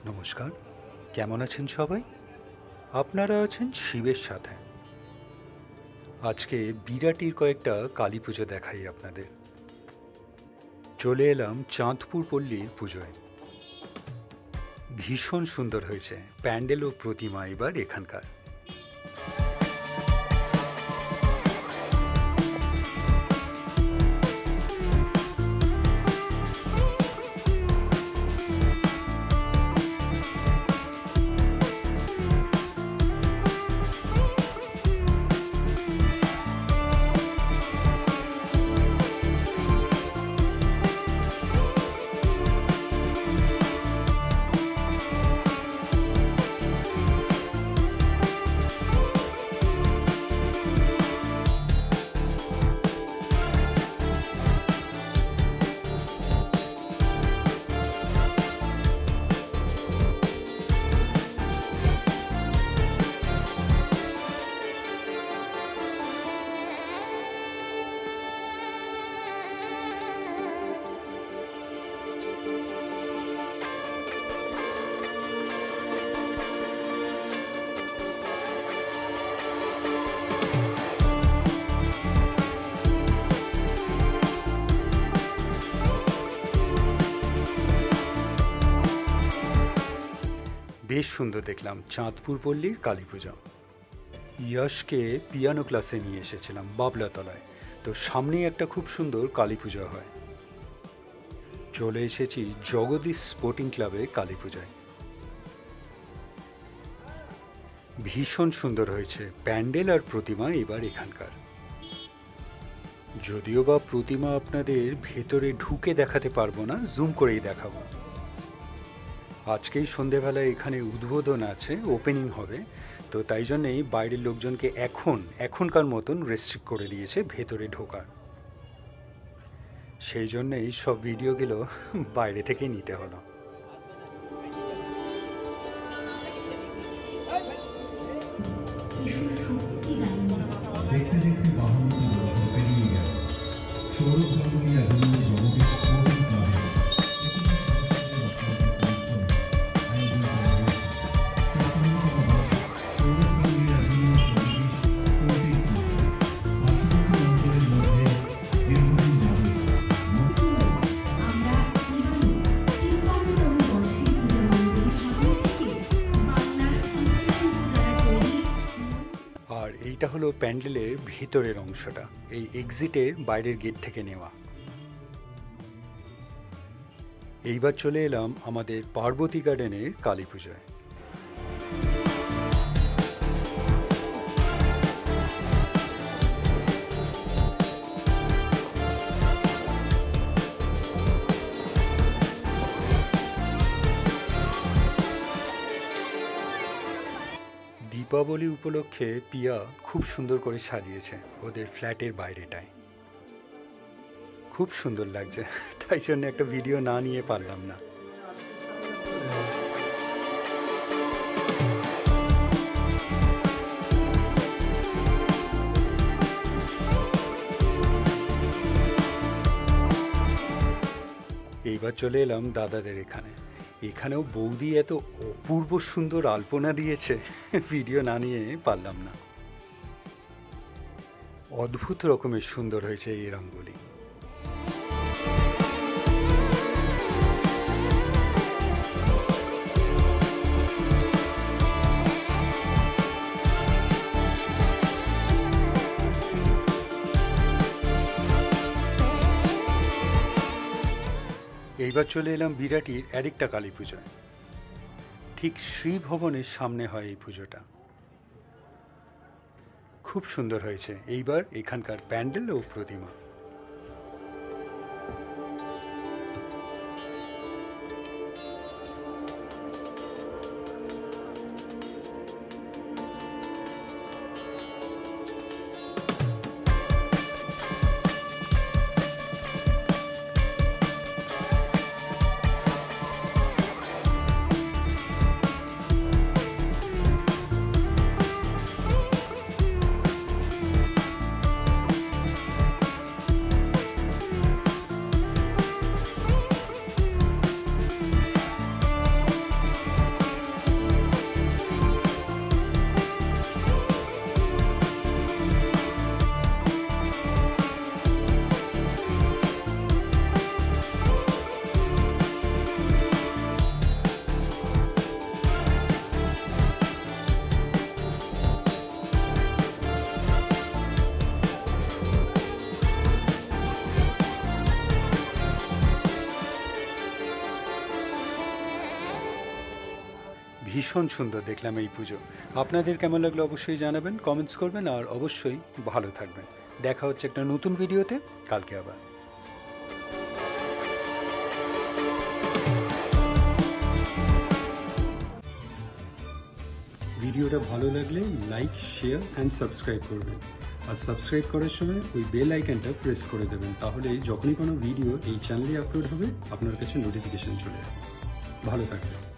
নমস্কার, কেমন আছেন সবাই? আপনারা আছেন শিবের সাথে। আজকে বিরাটির কয়েকটা কালী পুজো দেখাই আপনাদের। চলে এলাম চাঁদপুর পল্লীর পুজোয়। ভীষণ সুন্দর হয়েছে প্যান্ডেল ও প্রতিমা এবার এখানকার। বেশ সুন্দর দেখলাম চাঁদপুর পল্লীর কালী পুজো। ইয়াশকে পিয়ানো ক্লাসে নিয়ে এসেছিলাম বাবলাতলায়, তো সামনেই একটা খুব সুন্দর কালী পুজো হয়। চলে এসেছি জগদীশ স্পোর্টিং ক্লাবে কালী পূজায়। ভীষণ সুন্দর হয়েছে প্যান্ডেল আর প্রতিমা এবার এখানকার। যদিও বা প্রতিমা আপনাদের ভেতরে ঢুকে দেখাতে পারবো না, জুম করেই দেখাবো। আজকেই সন্ধেবেলায় এখানে উদ্বোধন আছে, ওপেনিং হবে, তো তাই জন্যেই বাইরের লোকজনকে এখনকার মতন রেস্ট্রিক্ট করে দিয়েছে ভেতরে ঢোকার। সেই জন্যেই সব ভিডিওগুলো বাইরে থেকেই নিতে হলো। দেখতে দেখতে 52টি বছর পেরিয়ে গেল। সৌরভ গাঙ্গুলি এখন জগদীশ স্পোর্টিং ক্লাবে আর এইটা হলো প্যান্ডেলের ভিতরের অংশটা, এই এক্সিটের বাইরের গেট থেকে নেওয়া। এইবার চলে এলাম আমাদের পার্বতী গার্ডেনের কালী পুজোয়। দীপাবলি উপলক্ষে পিয়া খুব সুন্দর করে সাজিয়েছে ওদের ফ্ল্যাটের বাইরেটায়। খুব সুন্দর লাগছে, তাই জন্য একটা ভিডিও না নিয়ে পারলাম না। এইবার চলে এলাম দাদাদের এখানেও বৌদি এত অপূর্ব সুন্দর আলপনা দিয়েছে, ভিডিও না নিয়ে পারলাম না। অদ্ভুত রকমের সুন্দর হয়েছে এই রঙ্গোলি। এইবার চলে এলাম বিরাটির আরেকটা কালী পুজোয়। ঠিক শ্রী ভবনের সামনে হয় এই পুজোটা। খুব সুন্দর হয়েছে এইবার এখানকার প্যান্ডেল ও প্রতিমা। ভীষণ সুন্দর দেখলাম এই পুজো। আপনাদের কেমন লাগলো অবশ্যই জানাবেন, কমেন্টস করবেন, আর অবশ্যই ভালো থাকবেন। দেখা হচ্ছে একটা নতুন ভিডিওতে কালকে আবার। ভিডিওটা ভালো লাগলে লাইক, শেয়ার অ্যান্ড সাবস্ক্রাইব করবেন। আর সাবস্ক্রাইব করার সময় ওই বেল আইকনটা প্রেস করে দেবেন, তাহলে যখনই কোনো ভিডিও এই চ্যানেলে আপলোড হবে আপনার কাছে নোটিফিকেশন চলে যাবে। ভালো থাকবেন।